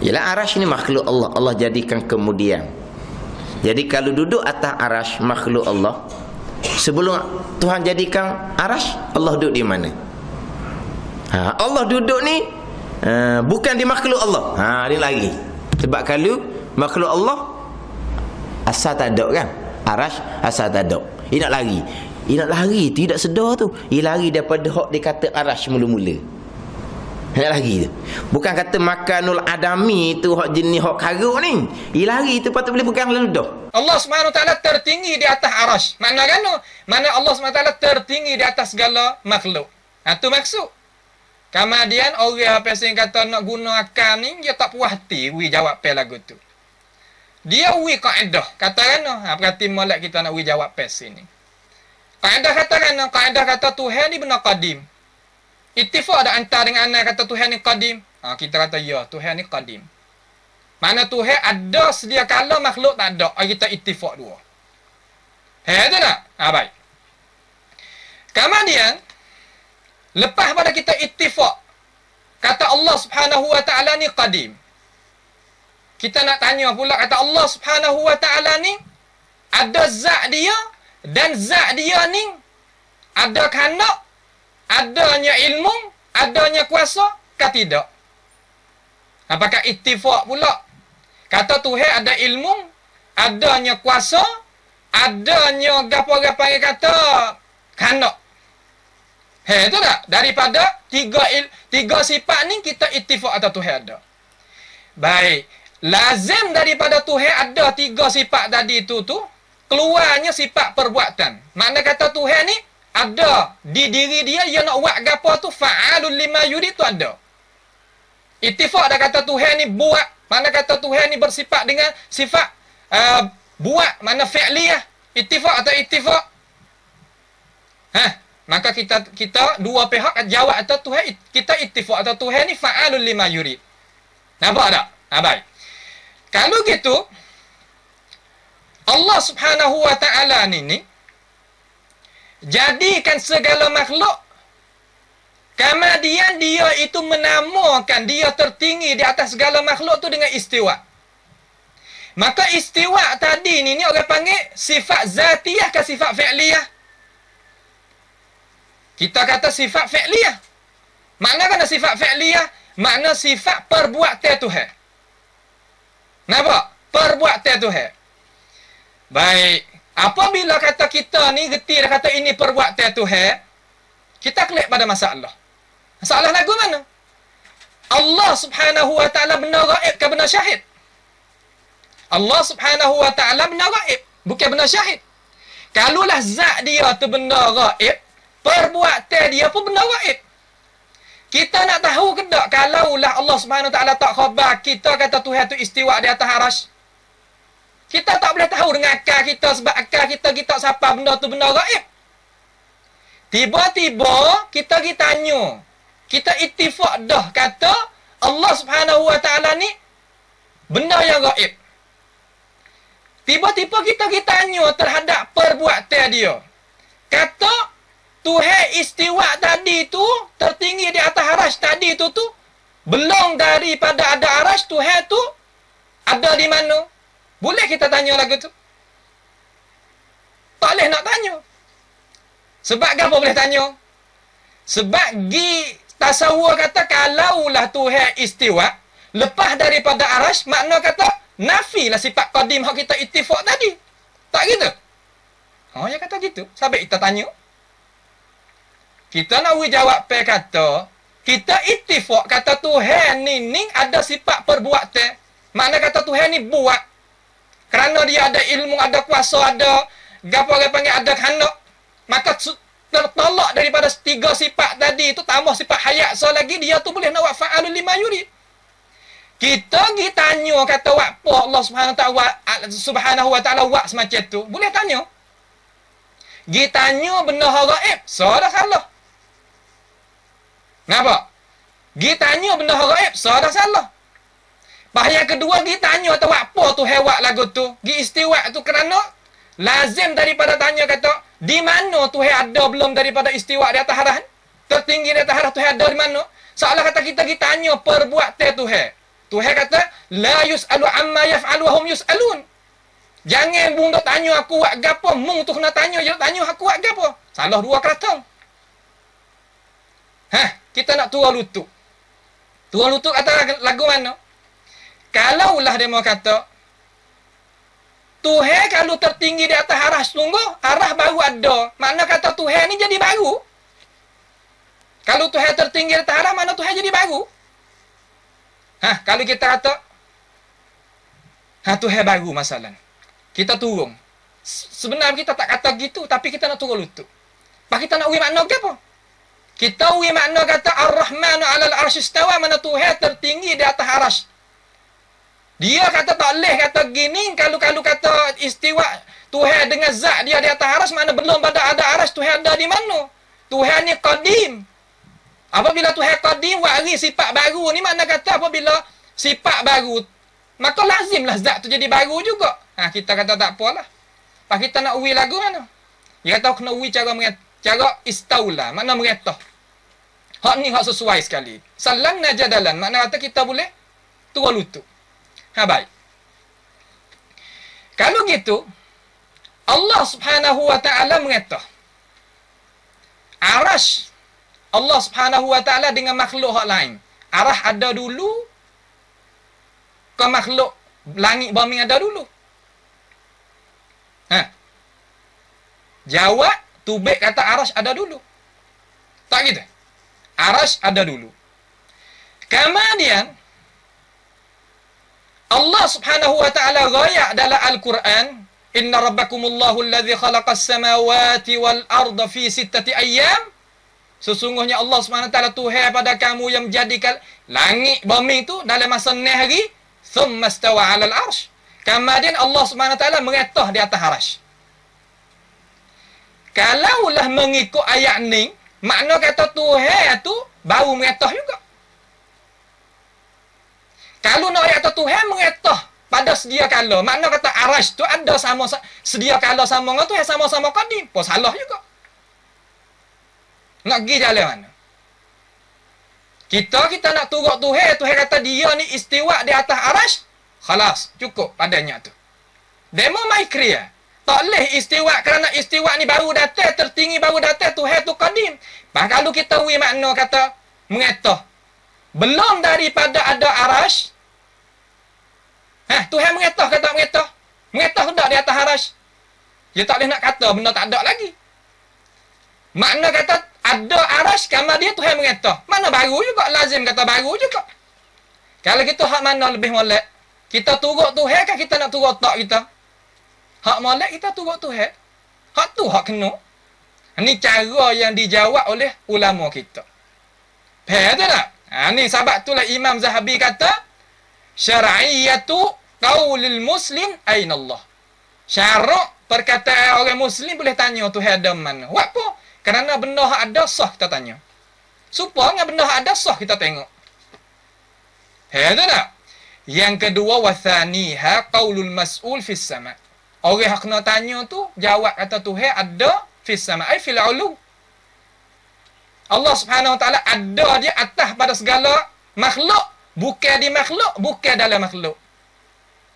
Ialah arash ni makhluk Allah. Allah jadikan kemudian. Jadi kalau duduk atas arash makhluk Allah, sebelum Tuhan jadikan arash, Allah duduk di mana? Allah duduk ni bukan di makhluk Allah. Dia lagi. Sebab kalau makhluk Allah asal tak ada kan? Arash asal tak ada. Dia nak lari. Dia nak lari, tidak sedar tu. Dia lari daripada hak dia kata arash mula-mula. Dia lari tu. Bukan kata makanul adami tu hak jenis hak karuk ni. Dia lari tu patut boleh pegang lalu dah. Allah SWT tertinggi di atas arash. Makna kan? Mana Allah SWT tertinggi di atas segala makhluk. Itu maksud. Kemudian orang apa yang kata nak guna akal ni, dia tak puas hati jawab pe lagu tu. Dia kaedah. Katakan berarti molek kita nak jawab pe sini. Kaedah katakan, kaedah kata Tuhan ni benar qadim. Ittifaq ada antara dengan anak kata Tuhan ni qadim. Kita kata ya, Tuhan ni qadim. Mana Tuhan ada sedia kala, makhluk tak ada. Kita ittifaq dua. Itu tak? Baik. Kemudian lepas pada kita ittifaq kata Allah Subhanahu wa taala ni qadim. Kita nak tanya pula kata Allah Subhanahu wa taala ni ada zat dia, dan zat dia ni ada kanak, adanya ilmu, adanya kuasa ke tidak? Apakah ittifaq pula? Kata Tuhan ada ilmu, adanya kuasa, adanya gapo-gapo yang kata kanak. Itu tak? Daripada tiga sifat ni kita ittifaq atau Tuhan ada. Baik. Lazim daripada Tuhan ada tiga sifat tadi tu keluarnya sifat perbuatan. Makna kata Tuhan ni ada di diri dia, yang nak buat gapo tu fa'alul lima yurid tu ada. Ittifaq dah kata Tuhan ni buat. Mana kata Tuhan ni bersifat dengan sifat buat, mana fi'liyah. Ittifaq atau ittifaq? Maka kita dua pihak jawab atau Tuhan kita ittifaq atau Tuhan ni fa'alul lima yurid. Nampak tak? Baik. Kalau gitu Allah Subhanahu wa taala ni jadikan segala makhluk, kemudian dia itu menamakan dia tertinggi di atas segala makhluk tu dengan istiwa. Maka istiwa tadi ni orang panggil sifat zatiyah ke sifat fi'liyah? Kita kata sifat fi'liyah. Makna kan sifat fi'liyah? Makna sifat perbuatan Tuhan. Nampak? Perbuatan Tuhan. Baik. Apabila kata kita ni reti dah kata ini perbuatan Tuhan, kita klik pada masalah. Masalah lagu mana? Allah Subhanahu wa taala benar gaib ke benar syahid? Allah Subhanahu wa taala benar gaib, bukan benar syahid. Kalulah zat dia tu benar gaib, perbuatan dia pun benar gaib. Kita nak tahu ke tak kalaulah Allah Subhanahu wa taala tak khabar kita kata Tuhan tu istiwa di atas arash? Kita tak boleh tahu dengan akal kita, sebab akal kita siapa benda tu benda gaib. Tiba-tiba kita tanya, kita ittifaq dah kata Allah Subhanahu wa taala ni benda yang gaib. Tiba-tiba kita tanya terhadap perbuatan dia. Kata Tuhan istiwa tadi tu tertinggi di atas arash tadi tu belum daripada ada arash, Tuhan tu ada di mana? Boleh kita tanya lagu tu? Tak boleh nak tanya. Sebab apa boleh tanya? Sebab tasawur kata kalaulah Tuhan istiwa lepas daripada arash, makna kata nafilah sifat qadim hak kita ittifaq tadi. Tak gitu? Ya kata gitu. Sampai kita tanya. Kita nak jawab kata kita ittifaq kata Tuhan ni ada sifat perbuatan. Makna kata Tuhan ni buat kerana dia ada ilmu, ada kuasa, ada apa panggil ada kanak. Maka tertolak daripada tiga sifat tadi itu, tambah sifat hayat lagi, dia tu boleh nak buat fa'alul lima yurid. Kita tanya kata apa Allah Subhanahu wa taala buat semacam tu, boleh tanya. Tanya benda gaib, dah salah. Nampak? Tanya benda gaib, dah salah. Bahaya kedua, tanya tahu apa tu hewak lagu tu. Istiwa tu kerana lazim daripada tanya kata di mana Tuhan ada belum daripada istiwa di atas arash? Tertinggi di atas arash Tuhan ada di mana? Seolah kata kita tanya perbuatan Tuhan. Tuhan kata, la yus'alu amma yaf'alu wa hum yus'alun. Jangan bung dok tanya aku buat gapo, mung tu kena tanya je tanya aku buat gapo. Salah dua keratung. Kita nak turun lutut. Turun lutut kata lagu mana? Kalaulah dia mau kata Tuhan kalau tertinggi di atas arah sungguh, arah baru ada. Mana kata Tuhan ni jadi baru? Kalau Tuhan tertinggi di atas arah, mana Tuhan jadi baru? Kalau kita kata Tuhan baru masalah. Kita turun. Sebenarnya kita tak kata gitu, tapi kita nak turun lutut. Pak kita nak uji makna ke apa? Kita uji makna kata Ar-Rahmanu 'alal arsy istawa, mana Tuhan tertinggi di atas arasy. Dia kata tak boleh kata gini, kalau kata istiwa Tuhan dengan zat dia di atas arasy, mana belum pada ada arasy, Tuhan ada di mana? Tuhan ni qadim. Apabila Tuhan qadim, wari sifat baru ni, mana kata apabila sifat baru, maka lazimlah zat tu jadi baru juga. Kita kata tak apalah. Pak kita nak uwi lagu mana? Dia kata kena uwi cara istaula, makna meretah. Hak ni hak sesuai sekali. Salam najadalan, makna kata kita boleh turun lutut. Baik. Kalau gitu, Allah Subhanahu wa taala meretah. Arasy Allah Subhanahu wa taala dengan makhluk hak lain. Arah ada dulu ke makhluk langit bumi ada dulu? Jawab, Tubek kata arasy ada dulu. Tak gitu? Arasy ada dulu. Kemudian Allah Subhanahu wa taala ghayak dalam Al-Quran, inna rabbakumullahu alladhi khalaqas samawati wal arda fi sittati ayyam. Sesungguhnya Allah Subhanahu wa taala Tuhan pada kamu yang menjadikan langit bumi itu dalam masa 6 hari, thumma stawa 'alal arsy. Kemudian Allah Subhanahu wa taala meretah di atas arasy. Kalaulah mengikut ayat ni, makna kata Tuhan tu baru meretah juga. Kalau nak ayat Tuhan meretah pada sedia kala, makna kata arasy tu ada sama sedia kala sama dengan Tuhan, sama-sama qadim. Pun salah juga. Nak pergi jalan mana? Kita nak turut Tuhan, Tuhan kata dia ni istiwa di atas arasy, khalas, cukup padanya tu. Demo mai kriya. Tak boleh istiwa, kerana istiwa ni baru datang, tertinggi baru datang, Tuhan tu qadim. Kalau kita wi makna kata meretah, belum daripada ada arasy, Tuhan meretah kata meretah. Meretah hendak di atas arasy. Dia tak boleh nak kata benda tak ada lagi. Makna kata ada arasy, kamar dia Tuhan meretah. Mana baru juga, lazim kata baru juga. Kalau kita hak mana lebih molek? Kita turut Tuhan kan kita nak turut tak kita? Hak molek kita turut Tuhan. Hak tu hak kena. Ini cara yang dijawab oleh ulama kita. Faham tak? Ni sebab itulah Imam Zahabi kata, syar'iyyatu qaulil muslim aina Allah. Syarak perkataan orang muslim boleh tanya Tuhan ada mana. Buat apa? Kerana benda hak ada sah kita tanya. Supaya benda hak ada sah kita tengok. Faham tak? Yang kedua, wathaniha qaulul mas'ul fis sama'. Orang yang kena tanya tu jawab kata Tuhan ada fis sama', ai fil ulu. Allah Subhanahu wa taala ada dia atas pada segala makhluk, bukan di makhluk, bukan dalam makhluk.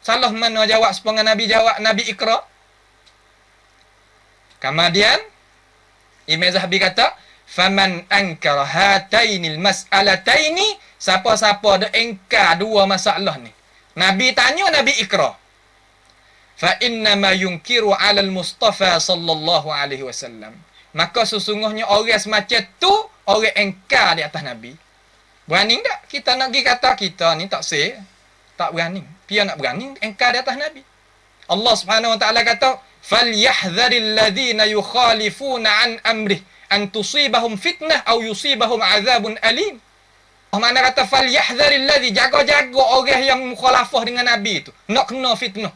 Salah mana jawab sepengah Nabi jawab Nabi Iqra. Kemudian Imam Zahabi kata, faman ankara hatainil mas'alataini, siapa-siapa ada engkar dua masalah ni. Nabi tanya, Nabi Iqra. Fa inna ma yunkiru 'alal Mustafa sallallahu alaihi wasallam. Maka sesungguhnya orang semacam tu orang engkar di atas Nabi. Berani tak kita nak pergi kata kita ni tak sah? Tak berani. Dia nak berani engkar di atas Nabi. Allah Subhanahu wa taala kata, falyahdharil ladzina yukhalifuna an amrih an tusibahum fitnah aw yusibahum azabun alim. Mana kata falyahdharil ladzi, jaga-jaga orang yang mukhalafah dengan Nabi tu, nak kena fitnah.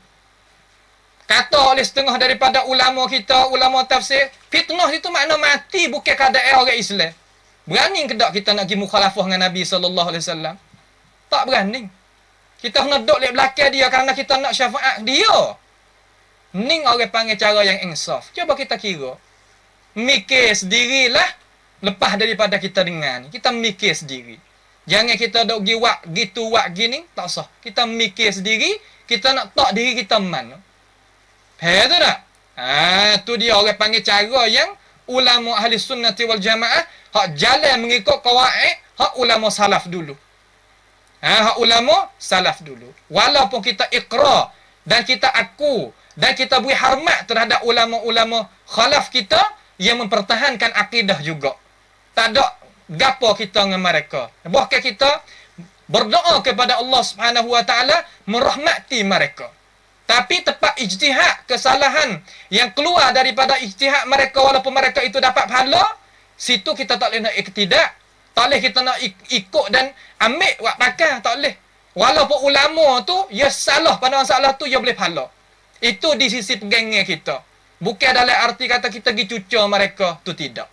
Kata oleh setengah daripada ulama kita, ulama tafsir, fitnah itu makna mati, bukan keadaan orang Islam. Berani ke tak kita nak pergi mukhalafah dengan Nabi sallallahu alaihi wasallam? Tak berani. Kita kena duduk di belakang dia kerana kita nak syafaat dia. Ni orang panggil cara yang insaf. Cuba kita kira. Mikir sendirilah lepas daripada kita dengar ni. Kita mikir sendiri. Jangan kita dok gi wak gitu wak gini, tak sah. Kita mikir sendiri, kita nak tak diri kita mana. Faham tak? Tu dia orang panggil cara yang ulama ahli sunnati wal jamaah hak jalan mengikut qawaid hak ulama salaf dulu. Hak ulama salaf dulu. Walaupun kita iqrar dan kita aku dan kita beri hormat terhadap ulama-ulama khalaf kita yang mempertahankan akidah juga. Tak ada gapo kita dengan mereka. Bahkan kita berdoa kepada Allah Subhanahu wa taala merahmati mereka. Tapi tepat ijtihad kesalahan yang keluar daripada ijtihad mereka walaupun mereka itu dapat pahala, situ kita tak boleh nak iktidak, tak boleh kita nak ikut dan ambil buat pakai, tak boleh. Walaupun ulama tu ya salah pada masalah tu ya boleh pahala. Itu di sisi pegangan kita. Bukan dalam arti kata kita pergi cucur mereka, tu tidak.